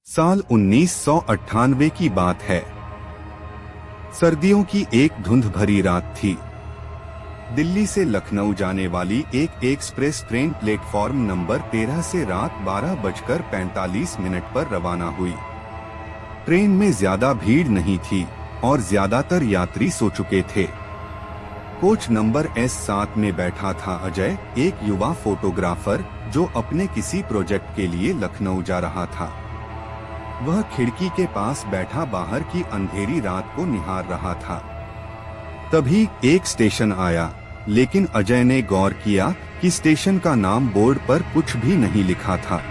साल 1998 की बात है। सर्दियों की एक धुंध भरी रात थी। दिल्ली से लखनऊ जाने वाली एक एक्सप्रेस ट्रेन प्लेटफॉर्म नंबर 13 से रात 12:45 पर रवाना हुई। ट्रेन में ज्यादा भीड़ नहीं थी और ज्यादातर यात्री सो चुके थे। कोच नंबर S7 में बैठा था अजय, एक युवा फोटोग्राफर जो अपने किसी प्रोजेक्ट के लिए लखनऊ जा रहा था। वह खिड़की के पास बैठा बाहर की अंधेरी रात को निहार रहा था। तभी एक स्टेशन आया, लेकिन अजय ने गौर किया कि स्टेशन का नाम बोर्ड पर कुछ भी नहीं लिखा था।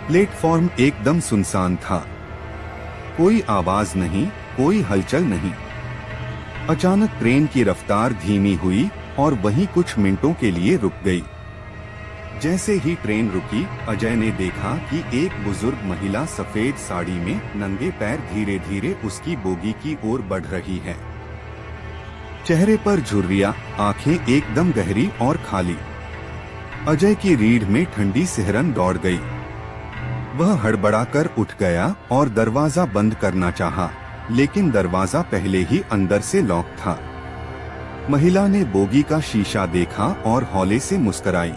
प्लेटफॉर्म एकदम सुनसान था। कोई आवाज नहीं, कोई हलचल नहीं। अचानक ट्रेन की रफ्तार धीमी हुई और वहीं कुछ मिनटों के लिए रुक गई। जैसे ही ट्रेन रुकी, अजय ने देखा कि एक बुजुर्ग महिला सफेद साड़ी में नंगे पैर धीरे धीरे उसकी बोगी की ओर बढ़ रही है। चेहरे पर झुर्रियां, आंखें एकदम गहरी और खाली। अजय की रीढ़ में ठंडी सिहरन दौड़ गई। वह हड़बड़ाकर उठ गया और दरवाजा बंद करना चाहा, लेकिन दरवाजा पहले ही अंदर से लॉक था। महिला ने बोगी का शीशा देखा और हौले से मुस्कुराई।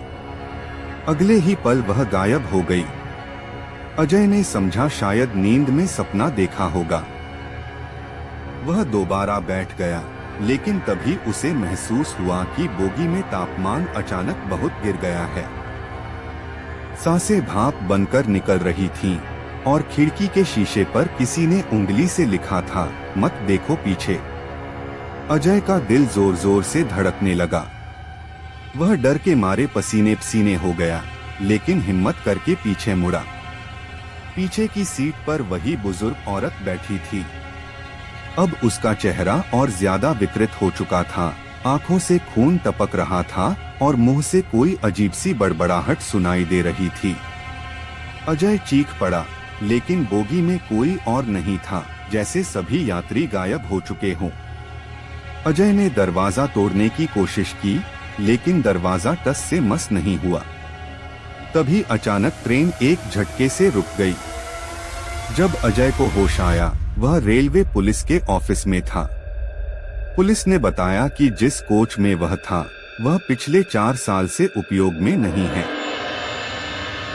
अगले ही पल वह गायब हो गई। अजय ने समझा शायद नींद में सपना देखा होगा। वह दोबारा बैठ गया, लेकिन तभी उसे महसूस हुआ कि बोगी में तापमान अचानक बहुत गिर गया है। सांसें भाप बनकर निकल रही थीं और खिड़की के शीशे पर किसी ने उंगली से लिखा था, मत देखो पीछे। अजय का दिल जोर जोर से धड़कने लगा। वह डर के मारे पसीने पसीने हो गया, लेकिन हिम्मत करके पीछे मुड़ा। पीछे की सीट पर वही बुजुर्ग औरत बैठी थी। अब उसका चेहरा और ज्यादा विकृत हो चुका था। आंखों से खून टपक रहा था और मुंह से कोई अजीब सी बड़बड़ाहट सुनाई दे रही थी। अजय चीख पड़ा, लेकिन बोगी में कोई और नहीं था, जैसे सभी यात्री गायब हो चुके हों। अजय ने दरवाजा तोड़ने की कोशिश की, लेकिन दरवाजा टस से मस नहीं हुआ। तभी अचानक ट्रेन एक झटके से रुक गई। जब अजय को होश आया, वह रेलवे पुलिस के ऑफिस में था। पुलिस ने बताया कि जिस कोच में वह था, वह पिछले 4 साल से उपयोग में नहीं है।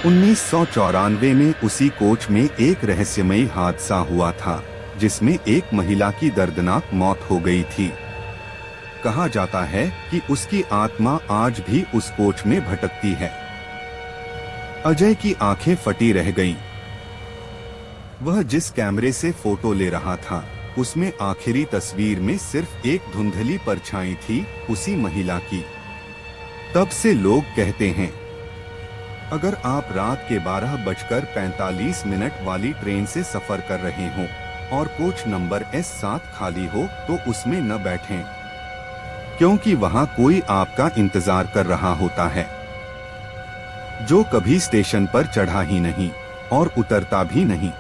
1994 में उसी कोच में एक रहस्यमयी हादसा हुआ था, जिसमें एक महिला की दर्दनाक मौत हो गई थी। कहा जाता है कि उसकी आत्मा आज भी उस कोच में भटकती है। अजय की आंखें फटी रह गईं। वह जिस कैमरे से फोटो ले रहा था, उसमें आखिरी तस्वीर में सिर्फ एक धुंधली परछाई थी, उसी महिला की। तब से लोग कहते हैं, अगर आप रात के 12:45 वाली ट्रेन से सफर कर रहे हों और कोच नंबर S7 खाली हो, तो उसमें न बैठें, क्योंकि वहां कोई आपका इंतजार कर रहा होता है, जो कभी स्टेशन पर चढ़ा ही नहीं और उतरता भी नहीं।